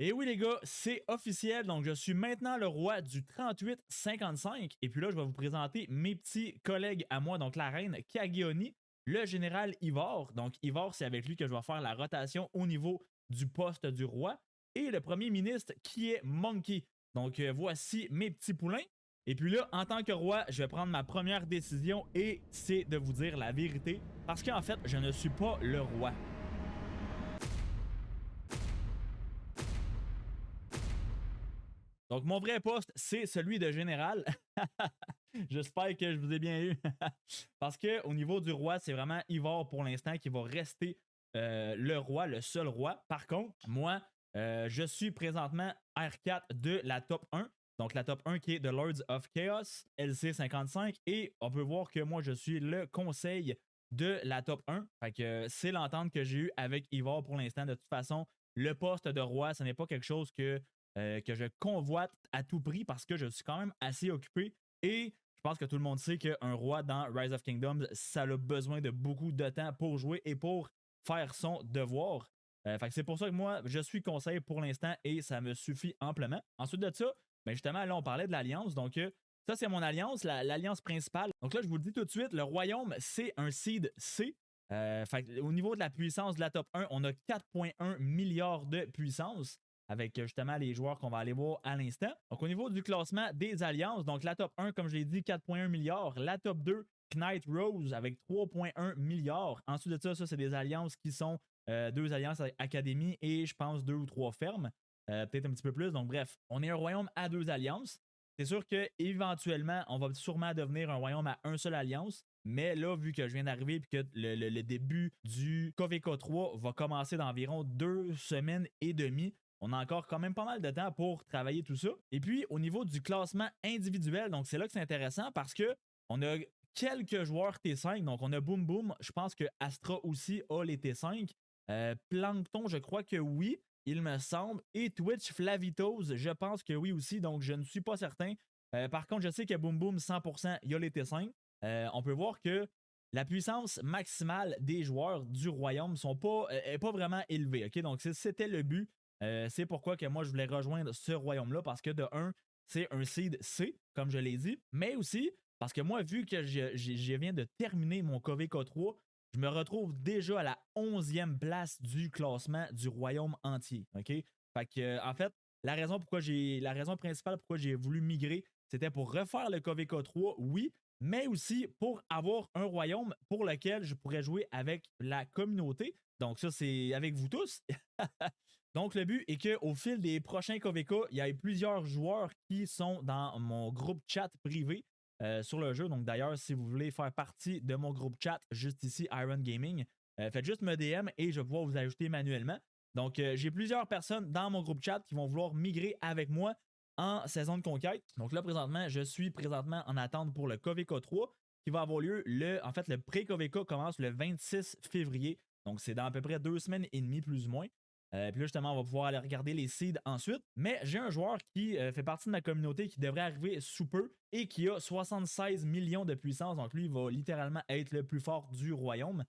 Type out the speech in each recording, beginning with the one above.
Et oui les gars, c'est officiel, donc je suis maintenant le roi du 38-55. Et puis là, je vais vous présenter mes petits collègues à moi, donc la reine Kagioni, le général Ivor. Donc Ivor, c'est avec lui que je vais faire la rotation au niveau du poste du roi. Et le premier ministre qui est Monkey. Donc voici mes petits poulains. Et puis là, en tant que roi, je vais prendre ma première décision et c'est de vous dire la vérité. Parce qu'en fait, je ne suis pas le roi. Donc, mon vrai poste, c'est celui de général. J'espère que je vous ai bien eu. Parce qu'au niveau du roi, c'est vraiment Ivor pour l'instant qui va rester le roi, le seul roi. Par contre, moi, je suis présentement R4 de la top 1. Donc, la top 1 qui est de Lords of Chaos, LC55. Et on peut voir que moi, je suis le conseil de la top 1. Fait que c'est l'entente que j'ai eue avec Ivor pour l'instant. De toute façon, le poste de roi, ce n'est pas quelque chose que je convoite à tout prix parce que je suis quand même assez occupé et je pense que tout le monde sait qu'un roi dans Rise of Kingdoms, ça a besoin de beaucoup de temps pour jouer et pour faire son devoir. Fait que c'est pour ça que moi, je suis conseil pour l'instant et ça me suffit amplement. Ensuite de ça, ben justement, là, on parlait de l'alliance. Donc, ça, c'est mon alliance, l'alliance principale. Donc là, je vous le dis tout de suite, le royaume, c'est un seed C. Au niveau de la puissance de la top 1, on a 4,1 milliards de puissance avec justement les joueurs qu'on va aller voir à l'instant. Donc, au niveau du classement des alliances, donc la top 1, comme je l'ai dit, 4,1 milliards. La top 2, Knight Rose avec 3,1 milliards. Ensuite de ça, ça, c'est des alliances qui sont deux alliances avec Académie et je pense deux ou trois fermes. Peut-être un petit peu plus. Donc, bref, on est un royaume à deux alliances. C'est sûr qu'éventuellement, on va sûrement devenir un royaume à un seul alliance. Mais là, vu que je viens d'arriver et que le début du KVK 3 va commencer dans environ 2 semaines et demie, on a encore quand même pas mal de temps pour travailler tout ça. Et puis, au niveau du classement individuel, donc c'est là que c'est intéressant parce que on a quelques joueurs T5. Donc, on a Boom Boom. Je pense que Astra aussi a les T5. Plankton, je crois que oui, il me semble. Et Twitch Flavitos, je pense que oui aussi. Donc, je ne suis pas certain. Par contre, je sais que Boom Boom 100%, il y a les T5. On peut voir que la puissance maximale des joueurs du royaume n'est pas vraiment élevée. OK? Donc, c'était le but. C'est pourquoi que moi, je voulais rejoindre ce royaume-là parce que de un, c'est un seed C, comme je l'ai dit, mais aussi parce que moi, vu que je viens de terminer mon KVK 3, je me retrouve déjà à la 11e place du classement du royaume entier. OK? Fait que, en fait, la raison principale pourquoi j'ai voulu migrer, c'était pour refaire le KVK 3, oui, mais aussi pour avoir un royaume pour lequel je pourrais jouer avec la communauté. Donc, ça, c'est avec vous tous. Donc, le but est qu'au fil des prochains KVK, il y a plusieurs joueurs qui sont dans mon groupe chat privé sur le jeu. Donc, d'ailleurs, si vous voulez faire partie de mon groupe chat, juste ici, Iron Gaming, faites juste me DM et je vais pouvoir vous ajouter manuellement. Donc, j'ai plusieurs personnes dans mon groupe chat qui vont vouloir migrer avec moi en saison de conquête. Donc là, présentement, je suis présentement en attente pour le KVK 3 qui va avoir lieu en fait, le pré-KVK commence le 26 février. Donc, c'est dans à peu près 2 semaines et demie, plus ou moins. Puis là, justement, on va pouvoir aller regarder les seeds ensuite. Mais j'ai un joueur qui fait partie de ma communauté qui devrait arriver sous peu et qui a 76 millions de puissance. Donc, lui, il va littéralement être le plus fort du royaume.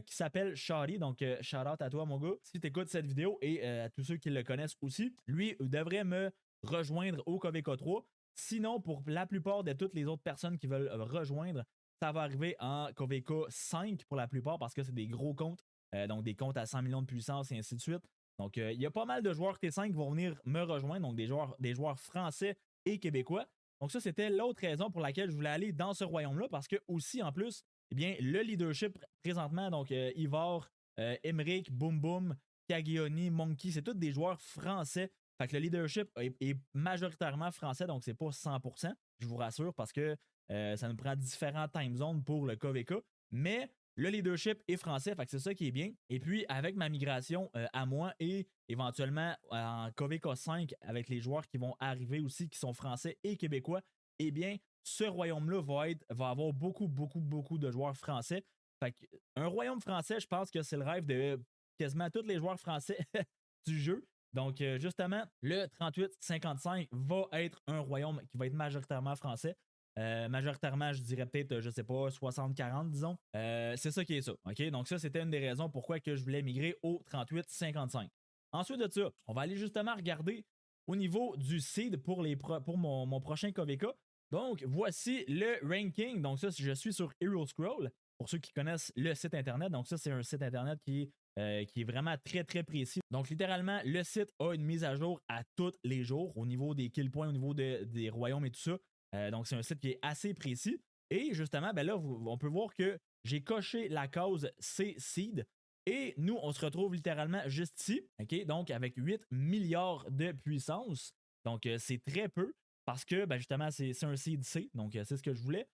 Qui s'appelle Shari. Donc, shout out à toi, mon gars. Si tu écoutes cette vidéo et à tous ceux qui le connaissent aussi, lui devrait me rejoindre au KVK 3. Sinon, pour la plupart de toutes les autres personnes qui veulent rejoindre, ça va arriver en KVK 5 pour la plupart parce que c'est des gros comptes. Donc, des comptes à 100 millions de puissance et ainsi de suite. Donc, il y a pas mal de joueurs T5 qui vont venir me rejoindre, donc des joueurs français et québécois. Donc, ça, c'était l'autre raison pour laquelle je voulais aller dans ce royaume-là, parce que aussi, en plus, eh bien, le leadership présentement, donc Ivor, Emmerich, Boom Boom, Cagioni, Monkey, c'est tous des joueurs français. Fait que le leadership est majoritairement français, donc c'est pas 100%, je vous rassure, parce que ça nous prend différents time zones pour le KVK. Mais le leadership est français, fait que c'est ça qui est bien. Et puis, avec ma migration à moi et éventuellement en KVK 5 avec les joueurs qui vont arriver aussi, qui sont français et québécois, eh bien, ce royaume-là va avoir beaucoup, beaucoup, beaucoup de joueurs français. Fait que, un royaume français, je pense que c'est le rêve de quasiment tous les joueurs français du jeu. Donc, justement, le 38-55 va être un royaume qui va être majoritairement français. Majoritairement, je dirais peut-être, je sais pas, 60-40, disons. C'est ça qui est ça. OK? Donc, ça, c'était une des raisons pourquoi que je voulais migrer au 38-55. Ensuite de ça, on va aller justement regarder au niveau du seed pour mon prochain KVK. Donc, voici le ranking. Donc, ça, je suis sur Hero Scroll. Pour ceux qui connaissent le site Internet. Donc, ça, c'est un site Internet qui est vraiment très, très précis. Donc, littéralement, le site a une mise à jour à tous les jours au niveau des kill points, au niveau des royaumes et tout ça. Donc, c'est un site qui est assez précis. Et justement, ben là, on peut voir que j'ai coché la case C Seed. Et nous, on se retrouve littéralement juste ici, OK? Donc, avec 8 milliards de puissance. Donc, c'est très peu parce que, ben, justement, c'est un seed C. Donc, c'est ce que je voulais.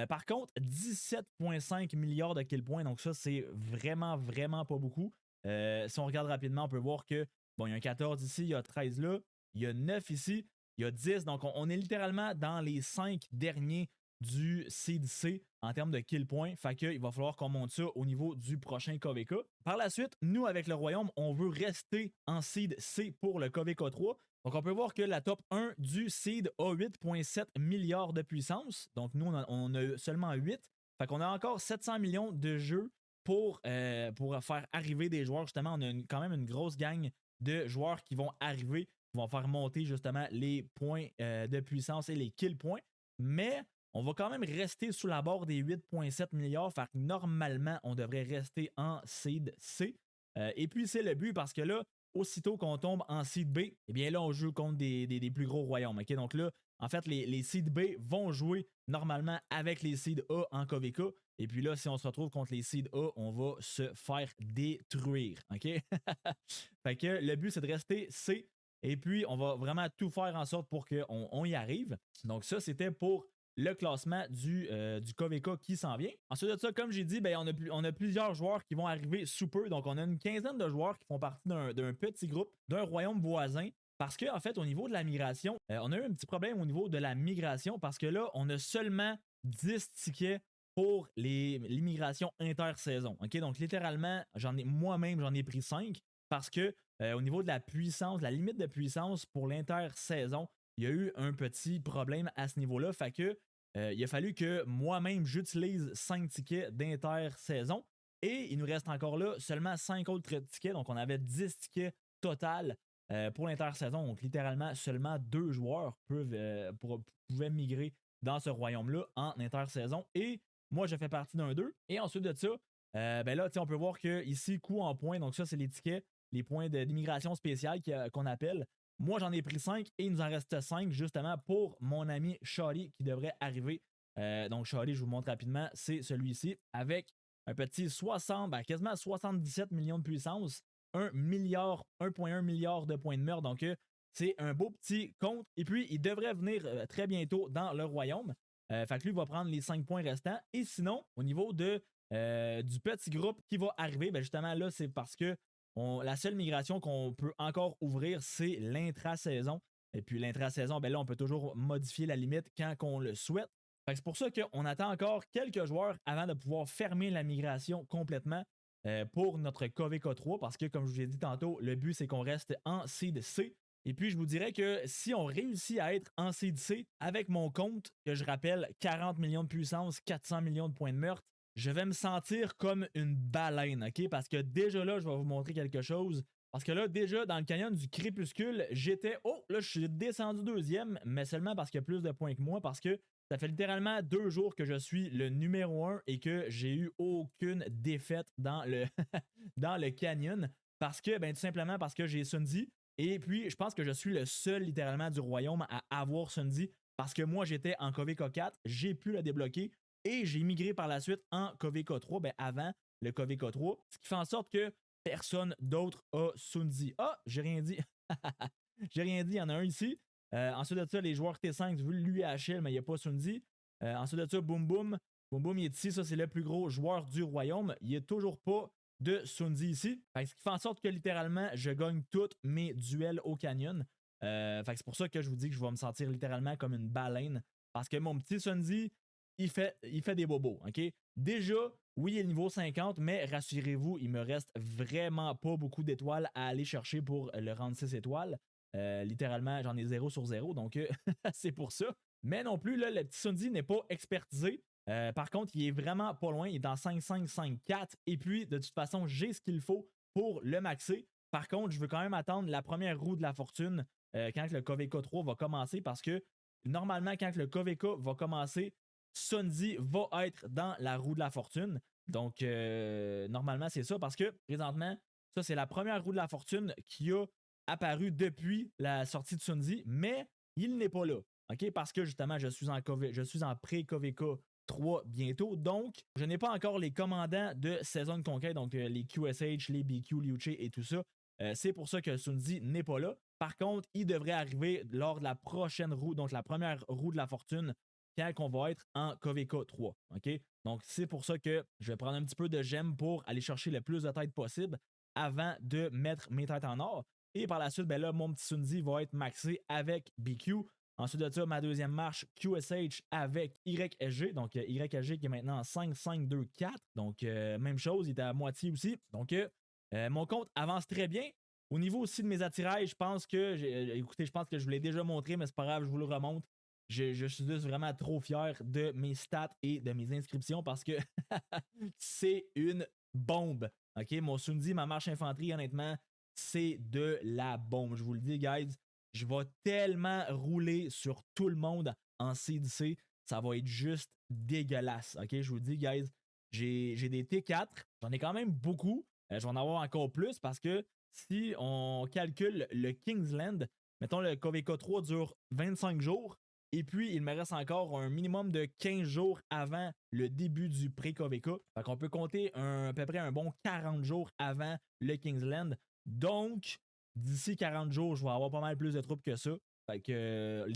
Par contre, 17,5 milliards de kill points. Donc, ça, c'est vraiment, vraiment pas beaucoup. Si on regarde rapidement, on peut voir que, bon, il y a un 14 ici, il y a 13 là, il y a 9 ici, il y a 10. Donc, on est littéralement dans les 5 derniers du Seed C en termes de kill points. Fait qu'il va falloir qu'on monte ça au niveau du prochain KVK. Par la suite, nous, avec le Royaume, on veut rester en Seed C pour le KVK 3. Donc, on peut voir que la top 1 du Seed a 8,7 milliards de puissance. Donc, nous, on a seulement 8. Fait qu'on a encore 700 millions de jeux pour faire arriver des joueurs. Justement, on a quand même une grosse gang de joueurs qui vont arriver, qui vont faire monter justement les points de puissance et les kill points. Mais on va quand même rester sous la barre des 8,7 milliards. Fait que normalement, on devrait rester en Seed C. Et puis, c'est le but parce que là, aussitôt qu'on tombe en Seed B, eh bien là, on joue contre des plus gros royaumes. Okay? Donc là, en fait, les Seed B vont jouer normalement avec les Seed A en KVK. Et puis là, si on se retrouve contre les Seed A, on va se faire détruire. OK? Fait que le but, c'est de rester C. Et puis, on va vraiment tout faire en sorte pour qu'on y arrive. Donc, ça, c'était pour le classement du KVK qui s'en vient. Ensuite de ça, comme j'ai dit, ben, on a plusieurs joueurs qui vont arriver sous peu. Donc, on a une quinzaine de joueurs qui font partie d'un petit groupe, d'un royaume voisin. Parce qu'en fait, au niveau de la migration, on a eu un petit problème au niveau de la migration parce que là, on a seulement 10 tickets pour l'immigration intersaison. OK? Donc, littéralement, moi-même, j'en ai pris 5 parce que au niveau de la puissance, la limite de puissance pour l'intersaison, il y a eu un petit problème à ce niveau-là. Fait que il a fallu que moi-même j'utilise 5 tickets d'intersaison et il nous reste encore là seulement 5 autres tickets. Donc, on avait 10 tickets total pour l'intersaison. Donc, littéralement, seulement 2 joueurs pouvaient migrer dans ce royaume-là en intersaison. Et moi, je fais partie d'un d'eux. Et ensuite de ça, ben là, on peut voir que ici, coût en points, donc ça, c'est les tickets, les points d'immigration spéciale qu'on appelle. Moi, j'en ai pris 5 et il nous en reste 5 justement pour mon ami Shawty qui devrait arriver. Donc, Shawty, je vous montre rapidement, c'est celui-ci avec un petit 60, ben, quasiment 77 millions de puissance, 1,1 milliard de points de meurtre. Donc, c'est un beau petit compte. Et puis, il devrait venir très bientôt dans le royaume. Fait que lui va prendre les 5 points restants. Et sinon, au niveau du petit groupe qui va arriver, ben justement là, c'est parce que la seule migration qu'on peut encore ouvrir, c'est l'intra-saison. Et puis l'intra-saison, ben là, on peut toujours modifier la limite quand on le souhaite. Fait que c'est pour ça qu'on attend encore quelques joueurs avant de pouvoir fermer la migration complètement pour notre KVK 3 parce que, comme je vous ai dit tantôt, le but, c'est qu'on reste en Seed C. Et puis, je vous dirais que si on réussit à être en Seed C avec mon compte, que je rappelle 40 millions de puissance, 400 millions de points de meurtre, je vais me sentir comme une baleine, OK? Parce que déjà là, je vais vous montrer quelque chose. Parce que là, déjà, dans le canyon du crépuscule, j'étais. Oh, là, je suis descendu deuxième, mais seulement parce qu'il y a plus de points que moi, parce que ça fait littéralement 2 jours que je suis le numéro 1 et que j'ai eu aucune défaite dans le, dans le canyon. Parce que, ben, tout simplement parce que j'ai Sunzi. Et puis, je pense que je suis le seul, littéralement, du royaume à avoir Sunzi. Parce que moi, j'étais en KVK 4, j'ai pu le débloquer et j'ai migré par la suite en KVK 3, ben, avant le KVK 3. Ce qui fait en sorte que personne d'autre a Sunzi. Ah, j'ai rien dit. J'ai rien dit, il y en a un ici. Ensuite de ça, les joueurs T5, vu lui HL, mais il n'y a pas Sunzi. Ensuite de ça, Boom Boom. Boom Boom, il est ici. Ça, c'est le plus gros joueur du royaume. Il n'y a toujours pas de Sunzi ici. Fait que ce qui fait en sorte que littéralement, je gagne tous mes duels au canyon. Fait que c'est pour ça que je vous dis que je vais me sentir littéralement comme une baleine. Parce que mon petit Sunzi, il fait des bobos. OK? Déjà, oui, il est niveau 50, mais rassurez-vous, il me reste vraiment pas beaucoup d'étoiles à aller chercher pour le rendre 6 étoiles. Littéralement, j'en ai 0 sur 0, donc c'est pour ça. Mais non plus, là, le petit Sunzi n'est pas expertisé. Par contre, il est vraiment pas loin. Il est dans 5-5-5-4. Et puis, de toute façon, j'ai ce qu'il faut pour le maxer. Par contre, je veux quand même attendre la première roue de la fortune quand le KVK 3 va commencer parce que normalement, quand le KVK va commencer, Sunzi va être dans la roue de la fortune. Donc, normalement, c'est ça parce que présentement, ça, c'est la première roue de la fortune qui a apparu depuis la sortie de Sunzi, mais il n'est pas là. OK? Parce que justement, je suis en pré-KVK 3 bientôt. Donc, je n'ai pas encore les commandants de saison de conquête, donc les QSH, les BQ, Liuche et tout ça. C'est pour ça que Sunzi n'est pas là. Par contre, il devrait arriver lors de la prochaine roue, donc la première roue de la fortune, quand on va être en KVK 3. OK? Donc, c'est pour ça que je vais prendre un petit peu de gemmes pour aller chercher le plus de têtes possible avant de mettre mes têtes en or. Et par la suite, ben là, mon petit Sunzi va être maxé avec BQ. Ensuite de ça, ma deuxième marche, QSH avec YSG. Donc, YSG qui est maintenant en 5, 5, 2, 4. Donc, même chose, il était à moitié aussi. Donc, mon compte avance très bien. Au niveau aussi de mes attirails, je pense que, écoutez, je pense que je vous l'ai déjà montré, mais c'est pas grave, je vous le remonte. Je suis juste vraiment trop fier de mes stats et de mes inscriptions parce que c'est une bombe. OK? Mon Sunzi, ma marche infanterie, honnêtement, c'est de la bombe. Je vous le dis, guys. Je vais tellement rouler sur tout le monde en CDC. Ça va être juste dégueulasse. OK? Je vous le dis, guys. J'ai des T4. J'en ai quand même beaucoup. Je vais en avoir encore plus parce que si on calcule le Kingsland, mettons le KVK 3 dure 25 jours. Et puis, il me reste encore un minimum de 15 jours avant le début du pré-KVK. Fait qu'on peut compter à peu près un bon 40 jours avant le Kingsland. Donc, d'ici 40 jours, je vais avoir pas mal plus de troupes que ça. Fait que,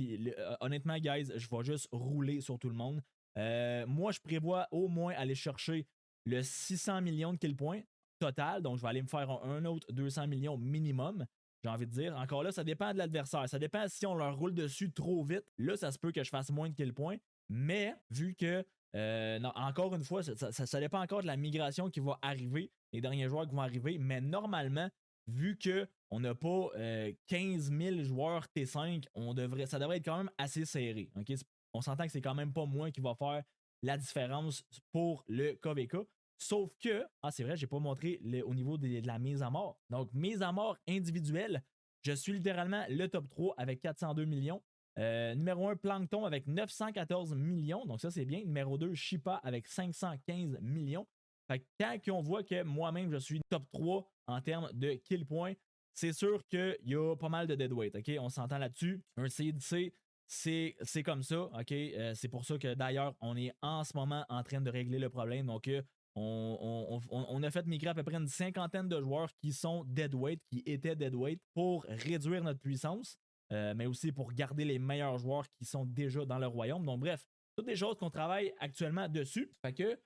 honnêtement, guys, je vais juste rouler sur tout le monde. Moi, je prévois au moins aller chercher le 600 millions de kill points total. Donc, je vais aller me faire un autre 200 millions minimum. J'ai envie de dire. Encore là, ça dépend de l'adversaire. Ça dépend si on leur roule dessus trop vite. Là, ça se peut que je fasse moins de kill points. Mais vu que, non, encore une fois, ça dépend encore de la migration qui va arriver, les derniers joueurs qui vont arriver. Mais normalement, vu qu'on n'a pas 15 000 joueurs T5, ça devrait être quand même assez serré. Okay? On s'entend que c'est quand même pas moi qui va faire la différence pour le KVK. Sauf que, c'est vrai, j'ai pas montré au niveau de la mise à mort. Donc, mise à mort individuelle, je suis littéralement le top 3 avec 402 millions. Numéro 1, Plankton avec 914 millions. Donc, ça, c'est bien. Numéro 2, Shipa avec 515 millions. Fait que quand on voit que moi-même, je suis top 3 en termes de kill points, c'est sûr qu'il y a pas mal de deadweight. OK? On s'entend là-dessus. Un CDC, c'est comme ça. OK? C'est pour ça que d'ailleurs, on est en ce moment en train de régler le problème. Donc, on a fait migrer à peu près une cinquantaine de joueurs qui sont deadweight, qui étaient deadweight, pour réduire notre puissance, mais aussi pour garder les meilleurs joueurs qui sont déjà dans le royaume. Donc bref, toutes des choses qu'on travaille actuellement dessus. Fait que,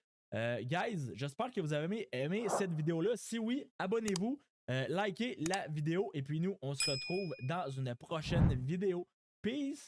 guys, j'espère que vous avez aimé cette vidéo-là. Si oui, abonnez-vous, likez la vidéo, et puis nous, on se retrouve dans une prochaine vidéo. Peace!